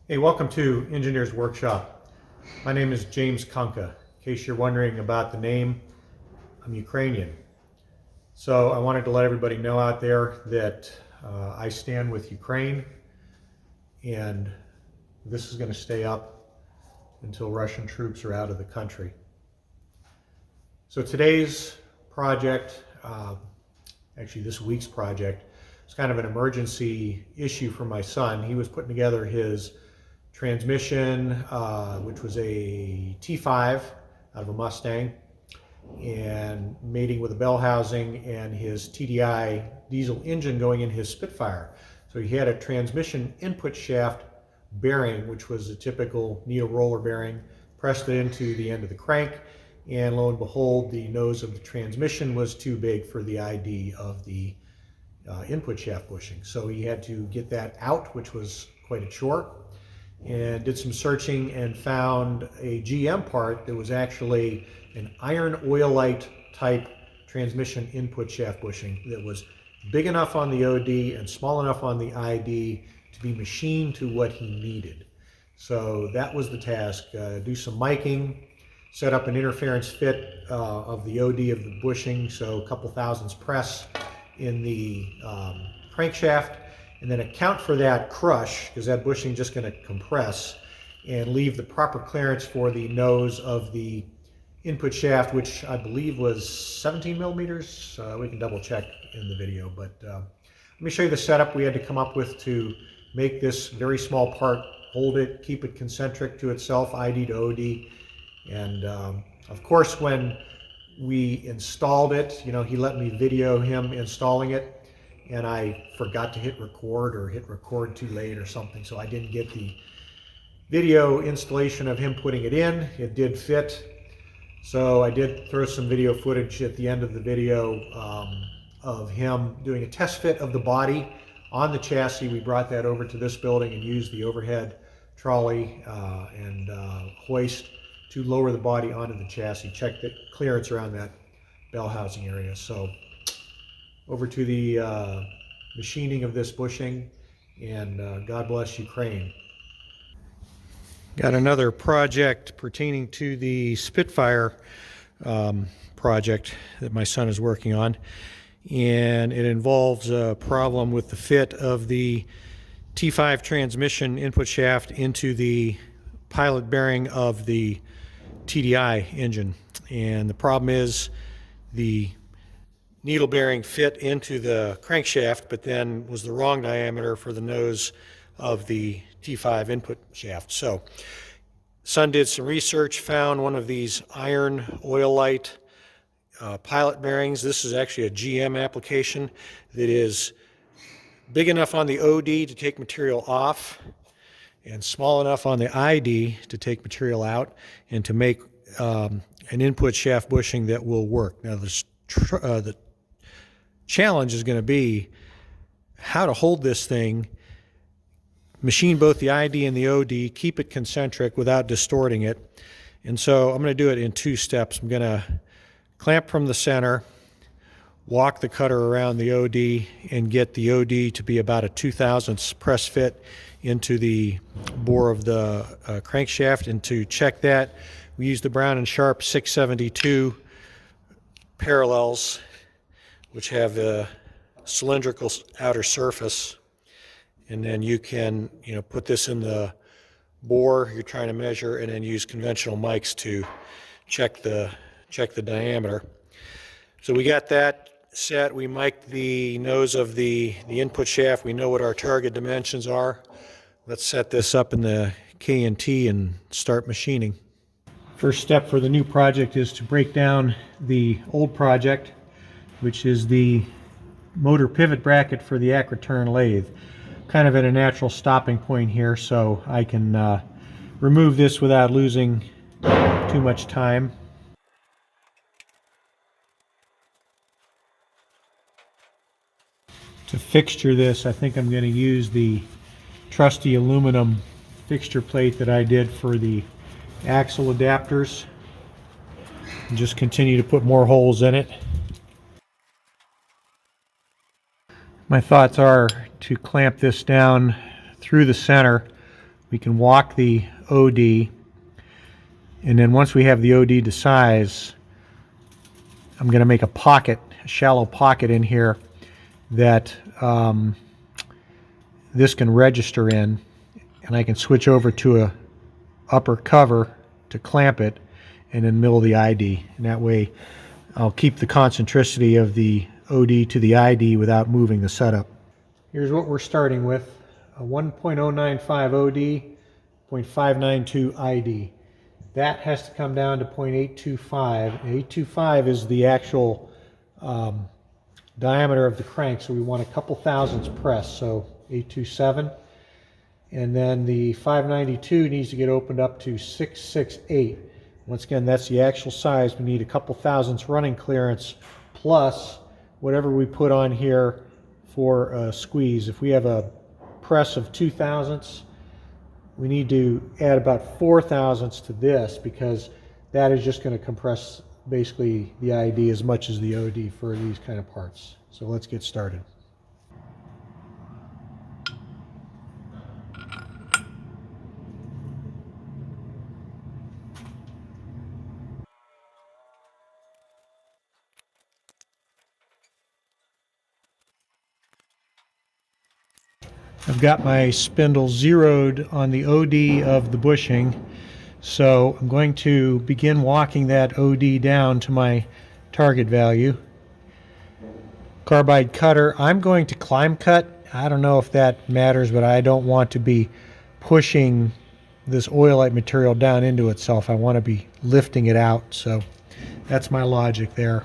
Hey, welcome to Engineers Workshop. My name is James Konka. In case you're wondering about the name, I'm Ukrainian. So I wanted to let everybody know out there that I stand with Ukraine, and this is going to stay up until Russian troops are out of the country. So today's project, actually this week's project, is kind of an emergency issue for my son. He was putting together his transmission, which was a T5 out of a Mustang, and mating with a bell housing, and his TDI diesel engine going in his Spitfire. So he had a transmission input shaft bearing, which was a typical needle roller bearing, pressed it into the end of the crank, and lo and behold, the nose of the transmission was too big for the ID of the input shaft bushing. So he had to get that out, which was quite a chore, and did some searching and found a GM part that was actually an iron Oilite type transmission input shaft bushing that was big enough on the OD and small enough on the ID to be machined to what he needed. So that was the task. Do some miking, set up an interference fit of the OD of the bushing, so a couple thousandths press in the crankshaft, and then account for that crush, because that bushing is just going to compress, and leave the proper clearance for the nose of the input shaft, which I believe was 17 millimeters. We can double check in the video, but let me show you the setup we had to come up with to make this very small part, hold it, keep it concentric to itself, ID to OD. And of course, when we installed it, he let me video him installing it, and I forgot to hit record or hit record too late or something, so I didn't get the video installation of him putting it in. It did fit, so I did throw some video footage at the end of the video of him doing a test fit of the body on the chassis. We brought that over to this building and used the overhead trolley and hoist to lower the body onto the chassis, check the clearance around that bell housing area. So over to the machining of this bushing, and God bless Ukraine. Got another project pertaining to the Spitfire project that my son is working on, and it involves a problem with the fit of the T5 transmission input shaft into the pilot bearing of the TDI engine. And the problem is the needle bearing fit into the crankshaft, but then was the wrong diameter for the nose of the T5 input shaft. So son did some research, found one of these iron Oilite pilot bearings. This is actually a GM application that is big enough on the OD to take material off and small enough on the ID to take material out and to make an input shaft bushing that will work. Now the challenge is going to be how to hold this thing, machine both the ID and the OD, keep it concentric without distorting it. And so I'm going to do it in two steps. I'm going to clamp from the center, walk the cutter around the OD, and get the OD to be about a 2/1000 press fit into the bore of the crankshaft. And to check that, we use the Brown & Sharp 672 parallels, which have a cylindrical outer surface, and then you can put this in the bore you're trying to measure, and then use conventional mics to check the diameter. So we got that set. We mic'd the nose of the input shaft. We know what our target dimensions are. Let's set this up in the K&T and start machining. First step for the new project is to break down the old project, which is the motor pivot bracket for the Acroturn lathe. Kind of at a natural stopping point here, so I can remove this without losing too much time. To fixture this, I think I'm going to use the trusty aluminum fixture plate that I did for the axle adapters, and just continue to put more holes in it. My thoughts are to clamp this down through the center We can walk the OD, and then once we have the OD to size, I'm going to make a pocket, a shallow pocket in here that this can register in, and I can switch over to a upper cover to clamp it and then mill the ID, and that way I'll keep the concentricity of the OD to the ID without moving the setup. Here's what we're starting with: a 1.095 OD, 0.592 ID. That has to come down to 0.825. 825 is the actual diameter of the crank, so we want a couple thousandths press, so 827. And then the 592 needs to get opened up to 668. Once again, that's the actual size. We need a couple thousandths running clearance plus whatever we put on here for a squeeze. If we have a press of 2 thousandths, we need to add about 4 thousandths to this, because that is just going to compress basically the ID as much as the OD for these kind of parts. So let's get started. I've got my spindle zeroed on the OD of the bushing, so I'm going to begin walking that OD down to my target value. Carbide cutter, I'm going to climb cut. I don't know if that matters, but I don't want to be pushing this oilite material down into itself. I want to be lifting it out, so that's my logic there.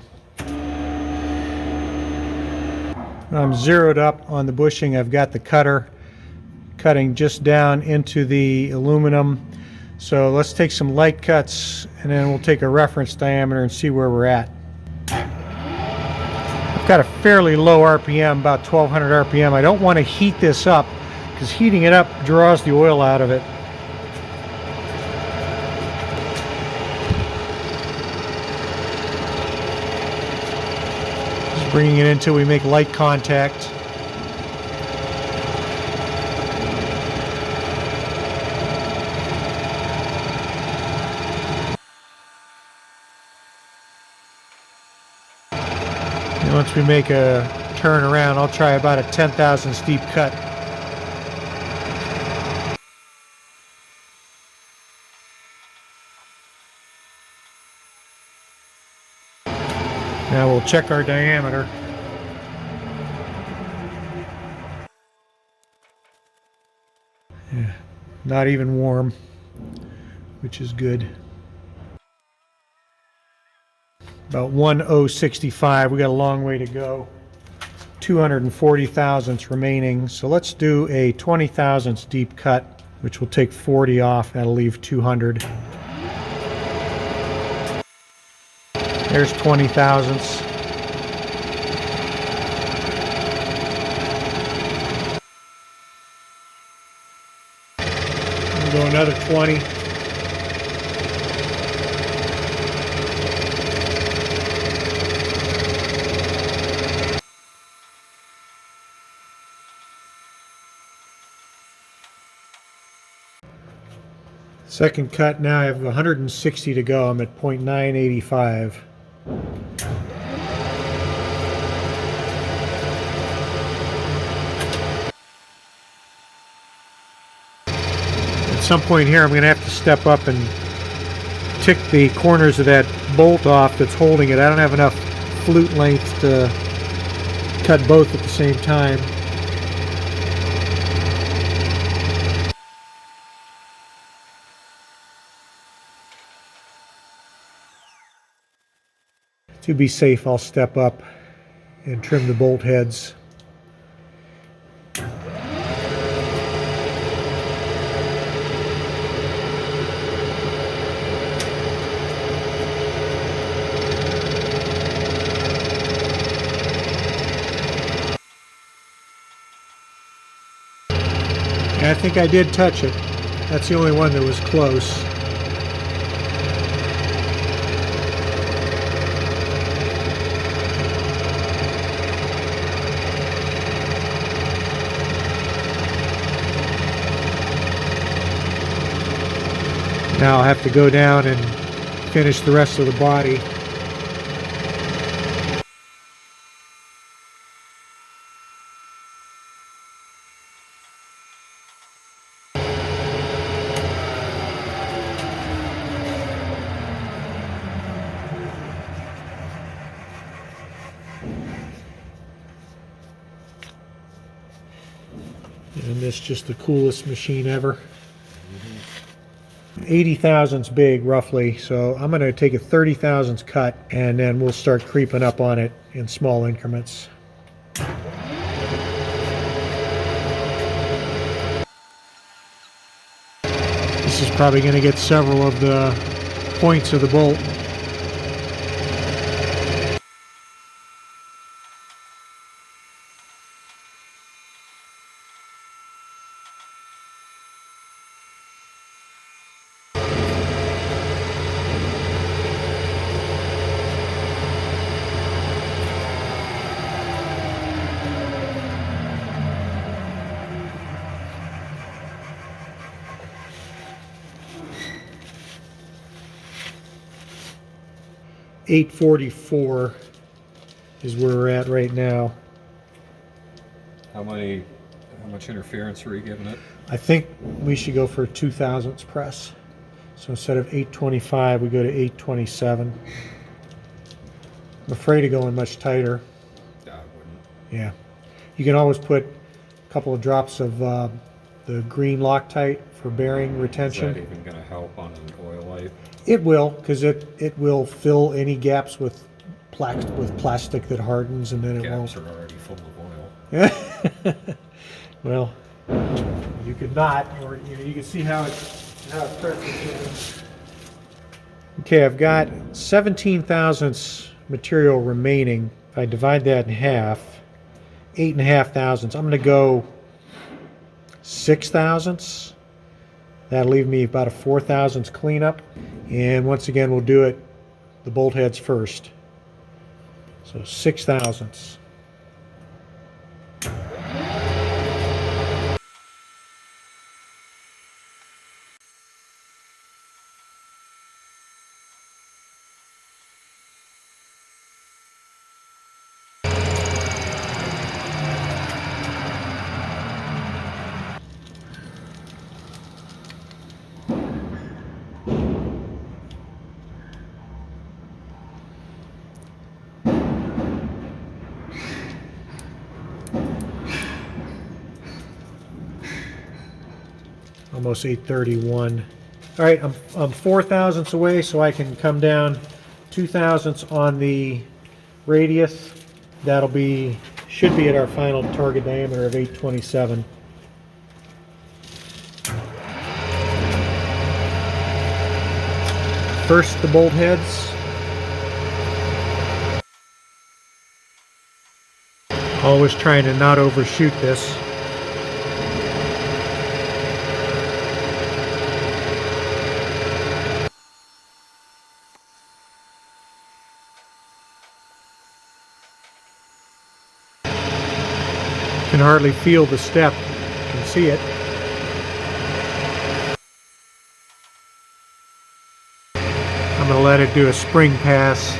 I'm zeroed up on the bushing. I've got the cutter cutting just down into the aluminum. So let's take some light cuts, and then we'll take a reference diameter and see where we're at. I've got a fairly low RPM, about 1200 RPM. I don't want to heat this up, because heating it up draws the oil out of it. Bringing it in until we make light contact. And once we make a turn around, I'll try about a 10,000ths deep cut. Now we'll check our diameter. Yeah, not even warm, which is good. About 1.065. We got a long way to go. 240 thousandths remaining. So let's do a 20 thousandths deep cut, which will take 40 off. That'll leave 200. There's 20 thousandths. We'll go another 20. Second cut now, I have 160 to go. I'm at 0.985. At some point here, I'm going to have to step up and tick the corners of that bolt off that's holding it. I don't have enough flute length to cut both at the same time. To be safe, I'll step up and trim the bolt heads. And I think I did touch it. That's the only one that was close. Now I'll have to go down and finish the rest of the body. And this is just the coolest machine ever. 80 thousandths big roughly, so I'm going to take a 30 thousandths cut and then we'll start creeping up on it in small increments. This is probably going to get several of the points of the bolt. .844 is where we're at right now. How much interference are you giving it? I think we should go for a 2 thousandths press. So instead of 825, we go to 827. I'm afraid of going much tighter. I wouldn't. Yeah. You can always put a couple of drops of the green Loctite for bearing retention. Is that even going to help on an Oilite? It will, because it will fill any gaps with plastic that hardens, and then it won't. Gaps are already full of oil. Well, you could not, or you can see how it presses. Okay, I've got 17 thousandths material remaining. If I divide that in half, 8.5 thousandths. I'm going to go 6 thousandths. That'll leave me about a 4 thousandths cleanup. And once again, we'll do it the bolt heads first. So 6 thousandths. Almost 831. All right, I'm 4 thousandths away, so I can come down 2 thousandths on the radius. Should be at our final target diameter of 827. First, the bolt heads. Always trying to not overshoot this. Can hardly feel the step. You can see it. I'm going to let it do a spring pass.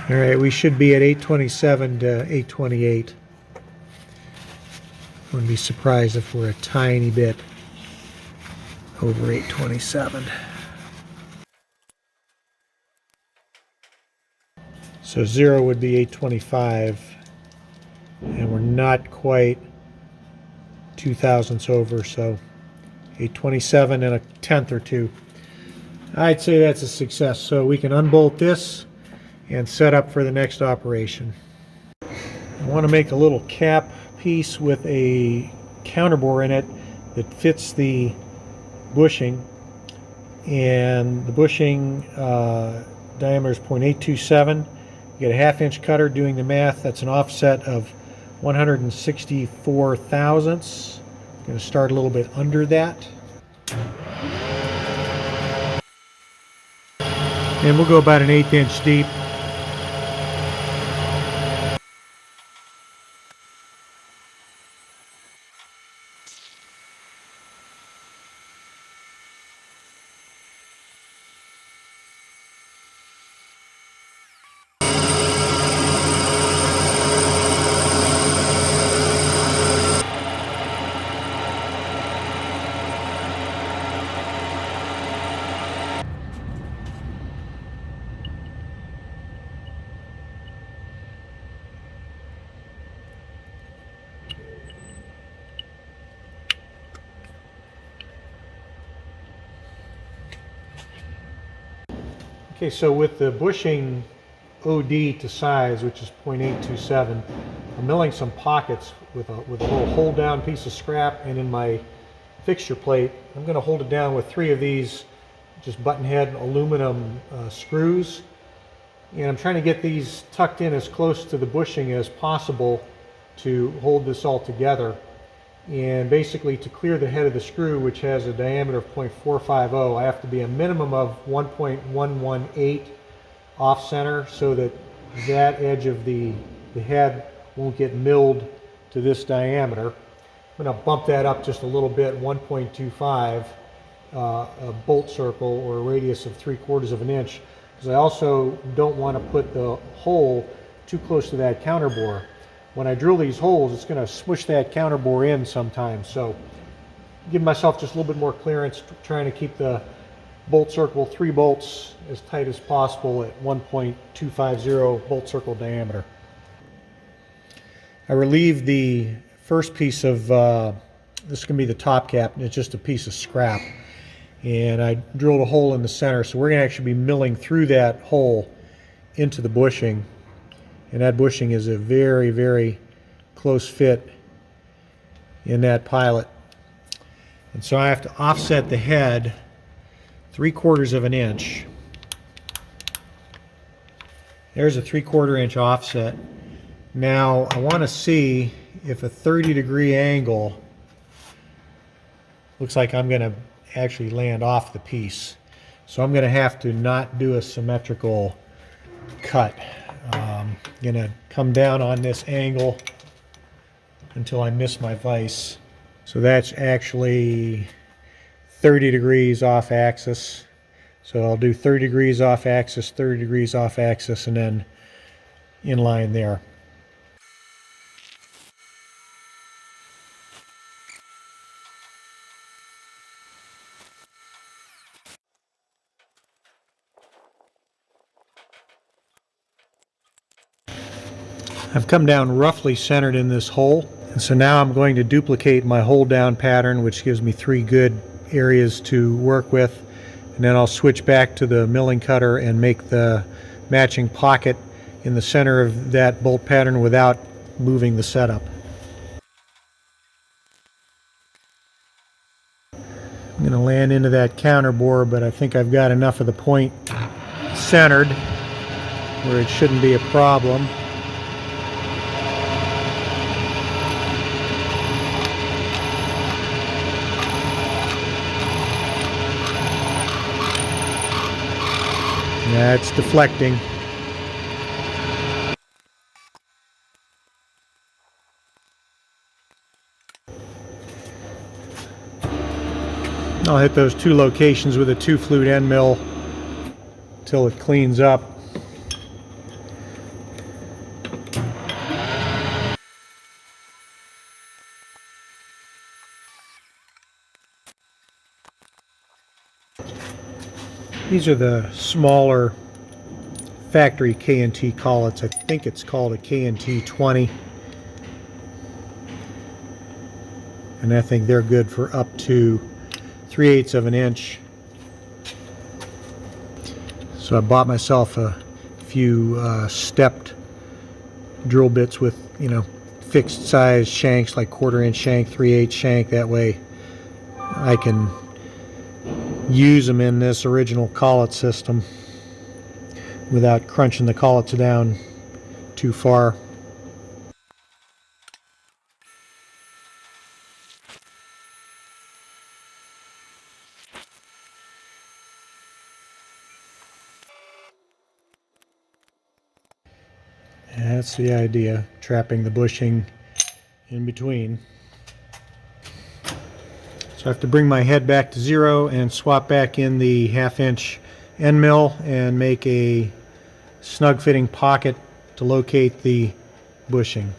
All right, we should be at 827 to 828. Wouldn't be surprised if we're a tiny bit over 827. So 0 would be 825, and we're not quite 2 thousandths over, so 827 and a tenth or two. I'd say that's a success. So we can unbolt this and set up for the next operation. I want to make a little cap piece with a counterbore in it that fits the bushing, and the bushing diameter is 0.827. You get a 1/2 inch cutter. Doing the math, that's an offset of 164 thousandths. I'm going to start a little bit under that, and we'll go about an 1/8 inch deep. Okay, so with the bushing OD to size, which is 0.827, I'm milling some pockets with a little hold down piece of scrap, and in my fixture plate, I'm going to hold it down with 3 of these just button head aluminum screws. And I'm trying to get these tucked in as close to the bushing as possible to hold this all together. And basically, to clear the head of the screw, which has a diameter of 0.450, I have to be a minimum of 1.118 off center, so that that edge of the head won't get milled to this diameter. I'm going to bump that up just a little bit, 1.25, a bolt circle or a radius of 3/4 of an inch, because I also don't want to put the hole too close to that counter bore. When I drill these holes, it's going to smush that counter bore in sometimes. So give myself just a little bit more clearance, trying to keep the bolt circle, 3 bolts, as tight as possible at 1.250 bolt circle diameter. I relieved the first piece of, this is going to be the top cap, and it's just a piece of scrap. And I drilled a hole in the center, so we're going to actually be milling through that hole into the bushing. And that bushing is a very, very close fit in that pilot. And so I have to offset the head 3/4 of an inch. There's a 3/4 inch offset. Now I want to see if a 30-degree angle looks like I'm going to actually land off the piece. So I'm going to have to not do a symmetrical cut. I'm going to come down on this angle until I miss my vise. So that's actually 30 degrees off axis. So I'll do 30 degrees off axis, 30 degrees off axis, and then in line there. I've come down roughly centered in this hole, and so now I'm going to duplicate my hold down pattern, which gives me 3 good areas to work with, and then I'll switch back to the milling cutter and make the matching pocket in the center of that bolt pattern without moving the setup. I'm going to land into that counter bore, but I think I've got enough of the point centered where it shouldn't be a problem. Yeah, it's deflecting. I'll hit those 2 locations with a 2-flute end mill till it cleans up. These are the smaller factory K&T collets. I think it's called a K&T 20. And I think they're good for up to 3/8 of an inch. So I bought myself a few stepped drill bits with, fixed size shanks, like 1/4 inch shank, 3/8 shank. That way I can use them in this original collet system without crunching the collets down too far. That's the idea, trapping the bushing in between. So I have to bring my head back to 0 and swap back in the 1/2 inch end mill and make a snug fitting pocket to locate the bushing.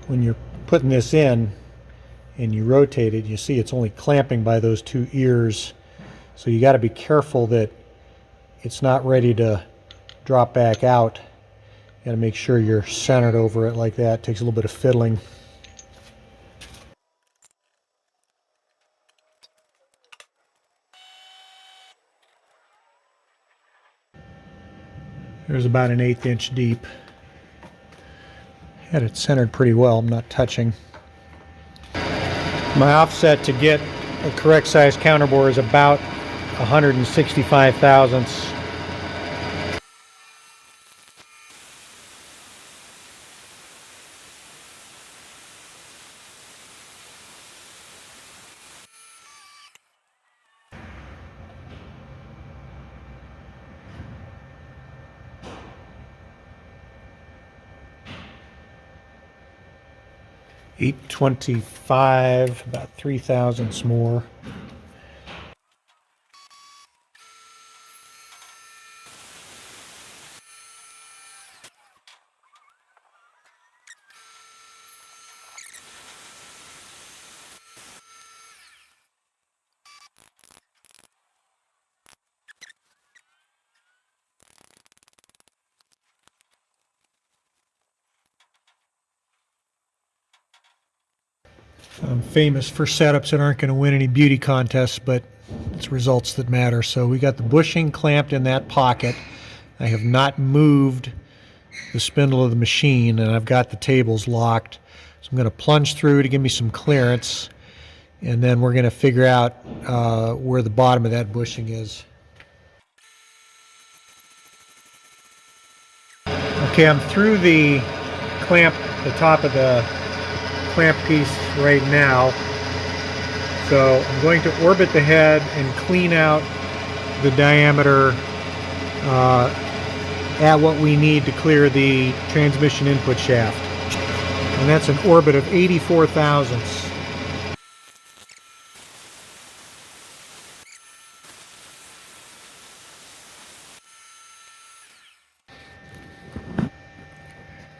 When you're putting this in and you rotate it, you see it's only clamping by those 2 ears. So you got to be careful that it's not ready to drop back out. Got to make sure you're centered over it like that. It takes a little bit of fiddling. There's about an 1/8 inch deep. Had it centered pretty well. I'm not touching. My offset to get a correct size counterbore is about 165 thousandths. $825, about 3 thousandths more. I'm famous for setups that aren't going to win any beauty contests, but it's results that matter. So we got the bushing clamped in that pocket. I have not moved the spindle of the machine, and I've got the tables locked. So I'm going to plunge through to give me some clearance, and then we're going to figure out where the bottom of that bushing is. Okay, I'm through the clamp, the top of the clamp piece right now. So I'm going to orbit the head and clean out the diameter at what we need to clear the transmission input shaft. And that's an orbit of 84 thousandths.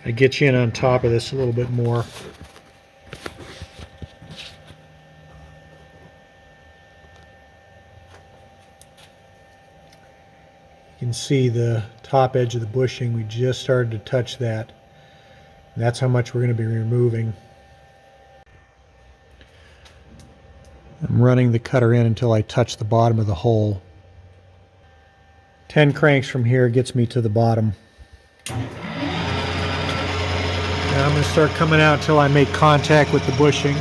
I get you in on top of this a little bit more. You can see the top edge of the bushing. We just started to touch that. And that's how much we're going to be removing. I'm running the cutter in until I touch the bottom of the hole. 10 cranks from here gets me to the bottom. Now I'm going to start coming out until I make contact with the bushing.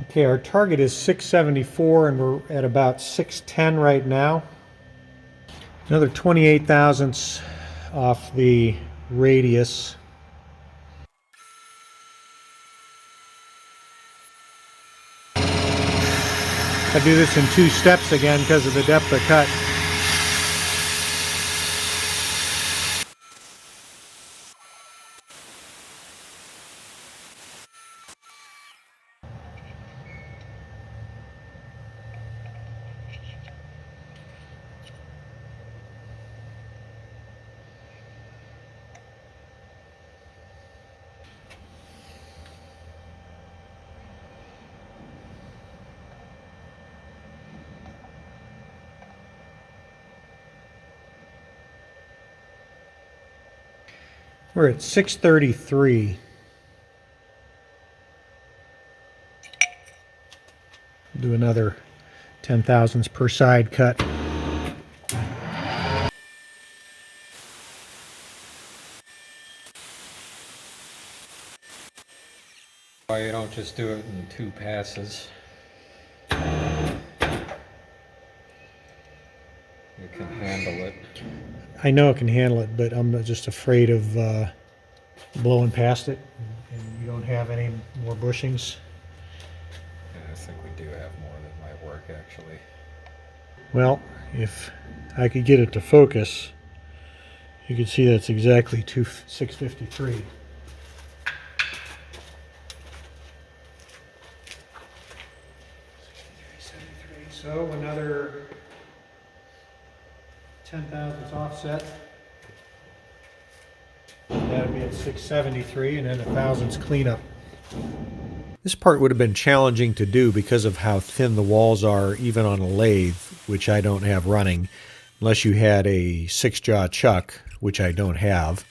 Okay, our target is 674 and we're at about 610 right now. Another 28 thousandths off the radius. I do this in 2 steps again because of the depth of cut. We're at 633. Do another 10 thousandths per side cut. Why you don't just do it in 2 passes? You can handle it. I know it can handle it, but I'm just afraid of blowing past it, and you don't have any more bushings. Yeah, I think we do have more that might work actually. Well, if I could get it to focus, you can see that's exactly 653. So another 10 thousandths offset. That'd be at 673, and then a thousandths cleanup. This part would have been challenging to do because of how thin the walls are, even on a lathe, which I don't have running, unless you had a 6-jaw chuck, which I don't have.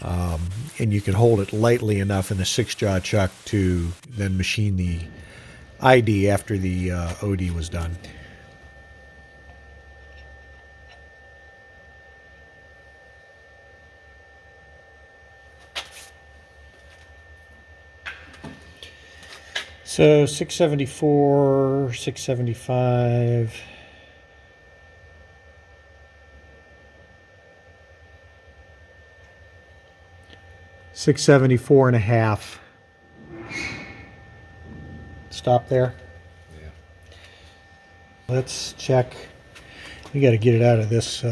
And you could hold it lightly enough in the 6-jaw chuck to then machine the ID after the OD was done. So 674, 675. $674.5. Stop there. Yeah. Let's check. We got to get it out of this.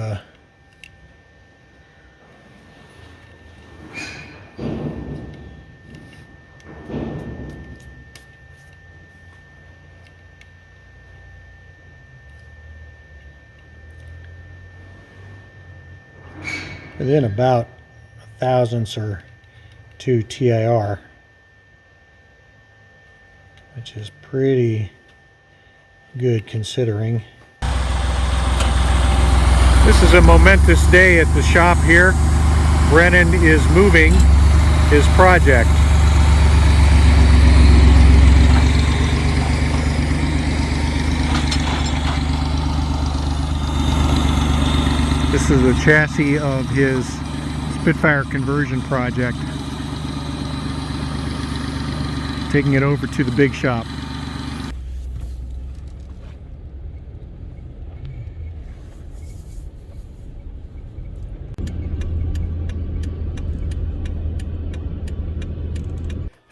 Within about a thousandths or two TIR, which is pretty good considering. This is a momentous day at the shop here. Brennan is moving his project. This is the chassis of his Spitfire conversion project. Taking it over to the big shop.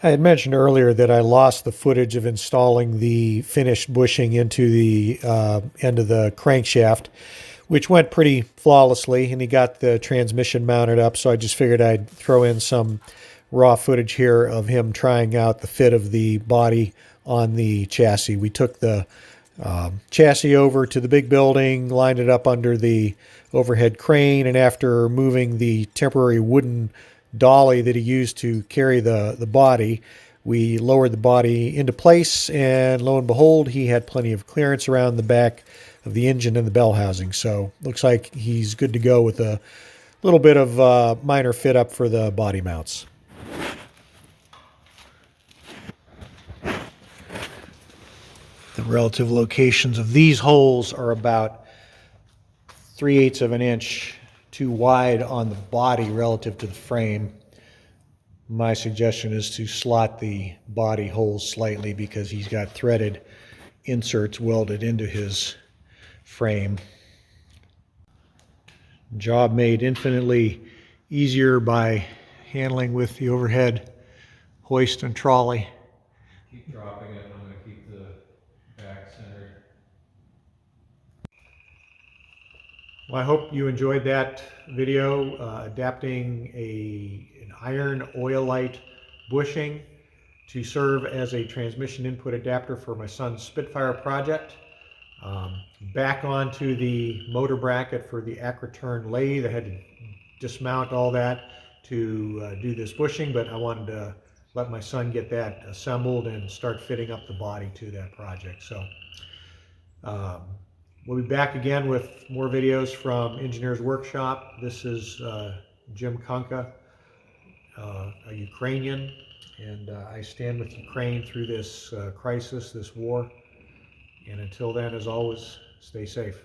I had mentioned earlier that I lost the footage of installing the finished bushing into the end of the crankshaft, which went pretty flawlessly, and he got the transmission mounted up, so I just figured I'd throw in some raw footage here of him trying out the fit of the body on the chassis. We took the chassis over to the big building, lined it up under the overhead crane, and after moving the temporary wooden dolly that he used to carry the body, we lowered the body into place, and lo and behold, he had plenty of clearance around the back of the engine and the bell housing. So looks like he's good to go with a little bit of minor fit up for the body mounts. The relative locations of these holes are about 3/8 of an inch too wide on the body relative to the frame. My suggestion is to slot the body holes slightly because he's got threaded inserts welded into his frame. Job made infinitely easier by handling with the overhead hoist and trolley. Keep dropping it. I'm going to keep the back centered. Well, I hope you enjoyed that video adapting an iron Oilite bushing to serve as a transmission input adapter for my son's Spitfire project. Back onto the motor bracket for the Acroturn lathe. I had to dismount all that to do this bushing, but I wanted to let my son get that assembled and start fitting up the body to that project. So we'll be back again with more videos from Engineers Workshop. This is Jim Konka, a Ukrainian, and I stand with Ukraine through this crisis, this war. And until then, as always, stay safe.